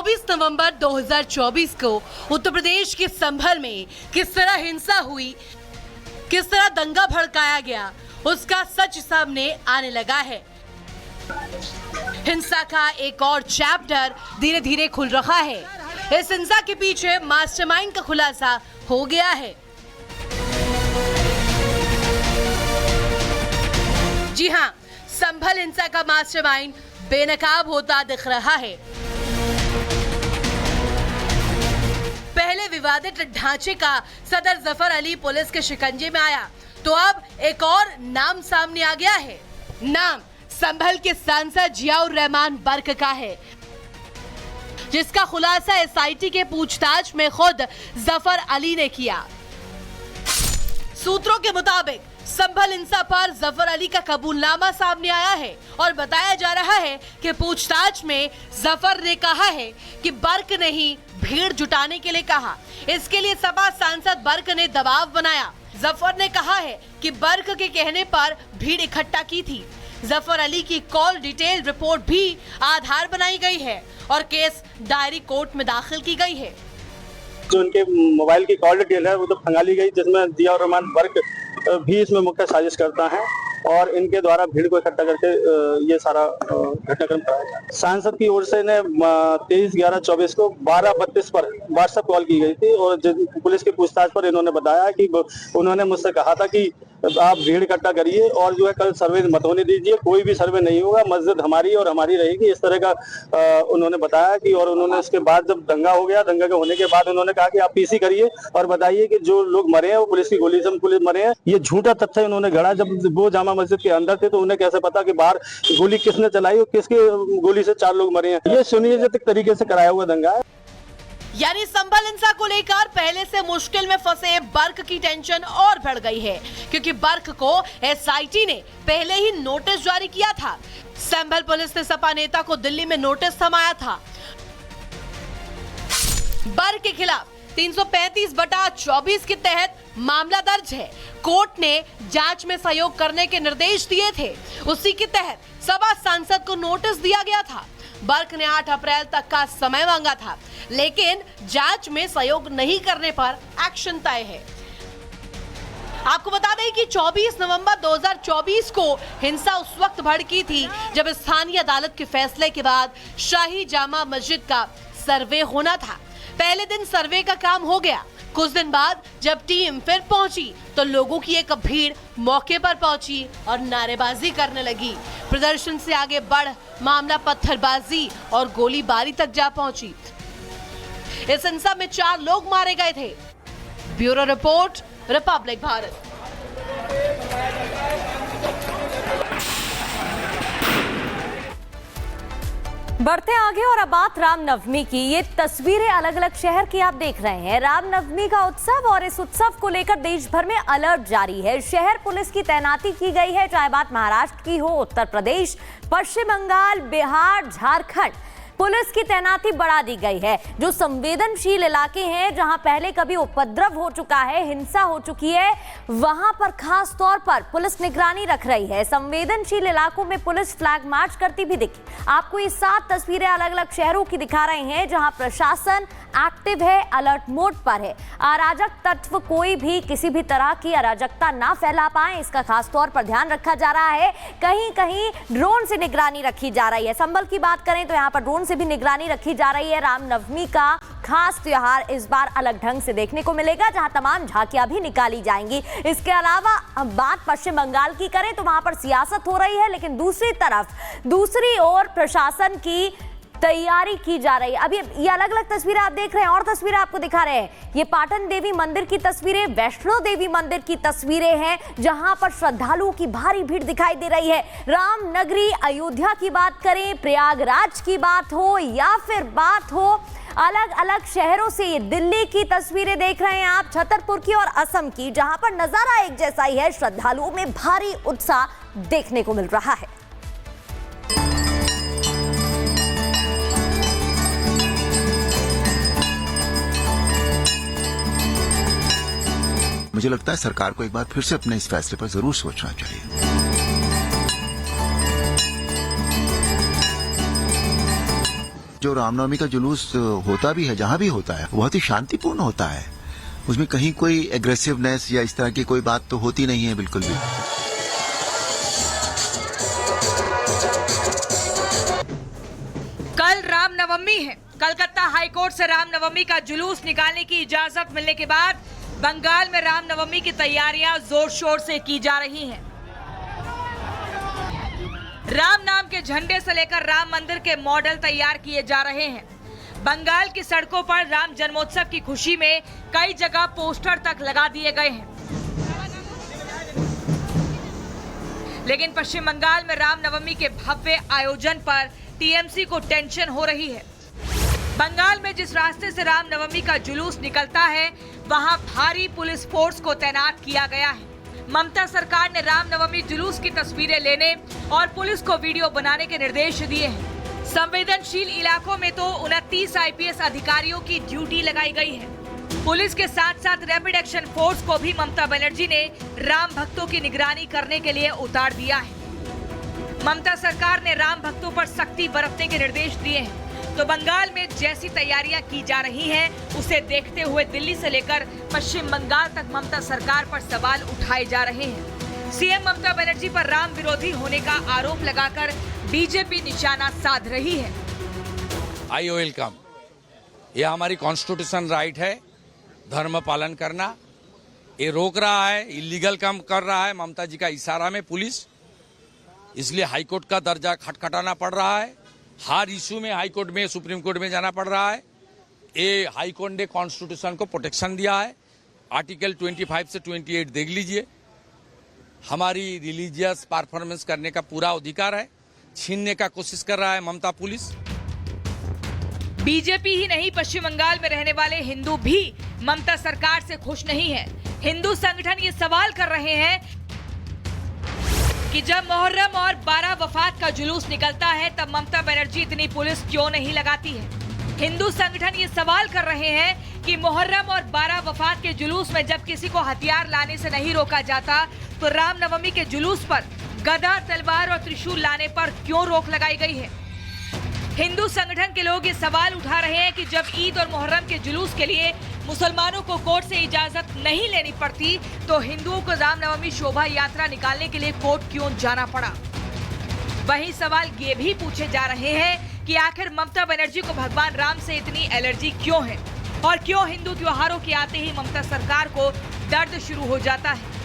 24 नवंबर 2024 को उत्तर प्रदेश के संभल में किस तरह हिंसा हुई, किस तरह दंगा भड़काया गया, उसका सच सामने आने लगा है। हिंसा का एक और चैप्टर धीरे धीरे खुल रहा है। इस हिंसा के पीछे मास्टरमाइंड का खुलासा हो गया है। जी हां, संभल हिंसा का मास्टरमाइंड बेनकाब होता दिख रहा है। पहले विवादित ढांचे का सदर जफर अली पुलिस के शिकंजे में आया, तो अब एक और नाम सामने आ गया है। नाम संभल के सांसद जियाउर रहमान बर्क का है, जिसका खुलासा एसआईटी के पूछताछ में खुद जफर अली ने किया। सूत्रों के मुताबिक संभल हिंसा पर जफर अली का कबूलनामा सामने आया है और बताया जा रहा है कि पूछताछ में जफर ने कहा है कि बर्क ने ही भीड़ जुटाने के लिए कहा। इसके लिए सपा सांसद बर्क ने दबाव बनाया। जफर ने कहा है कि बर्क के कहने पर भीड़ इकट्ठा की थी। जफर अली की कॉल डिटेल रिपोर्ट भी आधार बनाई गई है और केस डायरी कोर्ट में दाखिल की गई है। जो उनके मोबाइल की कॉल डिटेल है वो तो खंगाली गई, जिसमें जियाउर रहमान बर्क भी इसमें मुख्य साजिश करता है और इनके द्वारा भीड़ को इकट्ठा करके ये सारा घटनाक्रम कराया गया। सांसद की ओर से इन्हें 23/11/24 को 12:32 पर व्हाट्सएप कॉल की गई थी और पुलिस की पूछताछ पर इन्होंने बताया कि उन्होंने मुझसे कहा था कि आप भीड़ इकट्ठा करिए और जो है कल सर्वे मत होने दीजिए, कोई भी सर्वे नहीं होगा, मस्जिद हमारी और हमारी रहेगी, इस तरह का उन्होंने बताया कि। और उन्होंने उसके बाद जब दंगा हो गया, दंगा के होने के बाद उन्होंने कहा कि आप पीसी करिए और बताइए कि जो लोग मरे हैं वो पुलिस की गोली से पुलिस मरे हैं। ये झूठा तथ्य उन्होंने गढ़ा। जब वो जामा मस्जिद के अंदर थे तो उन्हें कैसे पता कि बाहर गोली किसने चलाई और किसके गोली से 4 लोग मरे हैं। ये सुनियोजित तरीके से कराया हुआ दंगा है। यानी संभल हिंसा को लेकर पहले से मुश्किल में फंसे बर्क की टेंशन और बढ़ गई है, क्योंकि बर्क को एसआईटी ने पहले ही नोटिस जारी किया था। संभल पुलिस ने सपा नेता को दिल्ली में नोटिस थमाया था। बर्क के खिलाफ 335/24 के तहत मामला दर्ज है। कोर्ट ने जांच में सहयोग करने के निर्देश दिए थे। उसी के तहत सपा सांसद को नोटिस दिया गया था। बर्क ने 8 अप्रैल तक का समय मांगा था, लेकिन जांच में सहयोग नहीं करने पर एक्शन तय है। आपको बता दें कि 24 नवंबर 2024 को हिंसा उस वक्त भड़की थी जब स्थानीय अदालत के फैसले के बाद शाही जामा मस्जिद का सर्वे होना था। पहले दिन सर्वे का काम हो गया। कुछ दिन बाद जब टीम फिर पहुंची तो लोगों की एक भीड़ मौके पर पहुंची और नारेबाजी करने लगी। प्रदर्शन से आगे बढ़ मामला पत्थरबाजी और गोलीबारी तक जा पहुंची। इस हिंसा में 4 लोग मारे गए थे। Bureau report, Republic Bharat. बढ़ते आगे और अब बात रामनवमी की। ये तस्वीरें अलग अलग शहर की आप देख रहे हैं। रामनवमी का उत्सव और इस उत्सव को लेकर देश भर में अलर्ट जारी है। शहर पुलिस की तैनाती की गई है, चाहे बात महाराष्ट्र की हो, उत्तर प्रदेश, पश्चिम बंगाल, बिहार, झारखंड। पुलिस की तैनाती बढ़ा दी गई है। जो संवेदनशील इलाके हैं, जहां पहले कभी उपद्रव हो चुका है, हिंसा हो चुकी है, वहां पर खास तौर पर पुलिस निगरानी रख रही है। संवेदनशील इलाकों में पुलिस फ्लैग मार्च करती भी दिखी। आपको ये 7 तस्वीरें अलग अलग शहरों की दिखा रहे हैं, जहां प्रशासन एक्टिव है, अलर्ट मोड पर है। अराजक तत्व कोई भी किसी भी तरह की अराजकता ना फैला पाए, इसका खास तौर पर ध्यान रखा जा रहा है। कहीं कहीं ड्रोन से निगरानी रखी जा रही है। संभल की बात करें तो यहाँ पर ड्रोन से भी निगरानी रखी जा रही है। रामनवमी का खास त्योहार इस बार अलग ढंग से देखने को मिलेगा, जहां तमाम झांकियां भी निकाली जाएंगी। इसके अलावा बात पश्चिम बंगाल की करें तो वहां पर सियासत हो रही है, लेकिन दूसरी ओर प्रशासन की तैयारी की जा रही है। अभी ये अलग अलग तस्वीरें आप देख रहे हैं और तस्वीरें आपको दिखा रहे हैं। ये पाटन देवी मंदिर की तस्वीरें, वैष्णो देवी मंदिर की तस्वीरें हैं, जहां पर श्रद्धालुओं की भारी भीड़ दिखाई दे रही है। राम नगरी अयोध्या की बात करें, प्रयागराज की बात हो या फिर बात हो अलग अलग शहरों से, ये दिल्ली की तस्वीरें देख रहे हैं आप, छतरपुर की और असम की, जहां पर नजारा एक जैसा ही है। श्रद्धालुओं में भारी उत्साह देखने को मिल रहा है। मुझे लगता है सरकार को एक बार फिर से अपने इस फैसले पर जरूर सोचना चाहिए। जो रामनवमी का जुलूस होता भी है, जहाँ भी होता है, बहुत ही शांतिपूर्ण होता है। उसमें कहीं कोई एग्रेसिवनेस या इस तरह की कोई बात तो होती नहीं है, बिल्कुल भी। कल रामनवमी है। कलकत्ता हाईकोर्ट से रामनवमी का जुलूस निकालने की इजाजत मिलने के बाद बंगाल में रामनवमी की तैयारियां जोर शोर से की जा रही हैं। राम नाम के झंडे से लेकर राम मंदिर के मॉडल तैयार किए जा रहे हैं। बंगाल की सड़कों पर राम जन्मोत्सव की खुशी में कई जगह पोस्टर तक लगा दिए गए हैं। लेकिन पश्चिम बंगाल में रामनवमी के भव्य आयोजन पर टीएमसी को टेंशन हो रही है। बंगाल में जिस रास्ते से रामनवमी का जुलूस निकलता है, वहां भारी पुलिस फोर्स को तैनात किया गया है। ममता सरकार ने रामनवमी जुलूस की तस्वीरें लेने और पुलिस को वीडियो बनाने के निर्देश दिए हैं। संवेदनशील इलाकों में तो 29 आईपीएस अधिकारियों की ड्यूटी लगाई गई है। पुलिस के साथ साथ रैपिड एक्शन फोर्स को भी ममता बनर्जी ने राम भक्तों की निगरानी करने के लिए उतार दिया है। ममता सरकार ने राम भक्तों पर सख्ती बरतने के निर्देश दिए हैं। तो बंगाल में जैसी तैयारियां की जा रही हैं, उसे देखते हुए दिल्ली से लेकर पश्चिम बंगाल तक ममता सरकार पर सवाल उठाए जा रहे हैं। सीएम ममता बनर्जी पर राम विरोधी होने का आरोप लगाकर बीजेपी निशाना साध रही है। I welcome. यह हमारी कॉन्स्टिट्यूशन राइट है, धर्म पालन करना। ये रोक रहा है, इलीगल काम कर रहा है ममता जी का इशारा में पुलिस, इसलिए हाईकोर्ट का दर्जा खटखटाना पड़ रहा है। हर इशू में हाईकोर्ट में, सुप्रीम कोर्ट में जाना पड़ रहा है। ये हाईकोर्ट ने कॉन्स्टिट्यूशन को प्रोटेक्शन दिया है। आर्टिकल 25 से 28 देख लीजिए। हमारी रिलीजियस परफॉर्मेंस करने का पूरा अधिकार है, छीनने का कोशिश कर रहा है ममता पुलिस। बीजेपी ही नहीं, पश्चिम बंगाल में रहने वाले हिंदू भी ममता सरकार से खुश नहीं है। हिंदू संगठन ये सवाल कर रहे हैं कि जब मुहर्रम और 12 वफात का जुलूस निकलता है, तब ममता बनर्जी इतनी पुलिस क्यों नहीं लगाती है। हिंदू संगठन ये सवाल कर रहे हैं कि मुहर्रम और 12 वफात के जुलूस में जब किसी को हथियार लाने से नहीं रोका जाता, तो रामनवमी के जुलूस पर गदा, तलवार और त्रिशूल लाने पर क्यों रोक लगाई गई है। हिंदू संगठन के लोग ये सवाल उठा रहे हैं कि जब ईद और मुहर्रम के जुलूस के लिए मुसलमानों को कोर्ट से इजाजत नहीं लेनी पड़ती, तो हिंदुओं को रामनवमी शोभा यात्रा निकालने के लिए कोर्ट क्यों जाना पड़ा। वहीं सवाल ये भी पूछे जा रहे हैं कि आखिर ममता बनर्जी को भगवान राम से इतनी एलर्जी क्यों है और क्यों हिंदू त्योहारों के आते ही ममता सरकार को दर्द शुरू हो जाता है।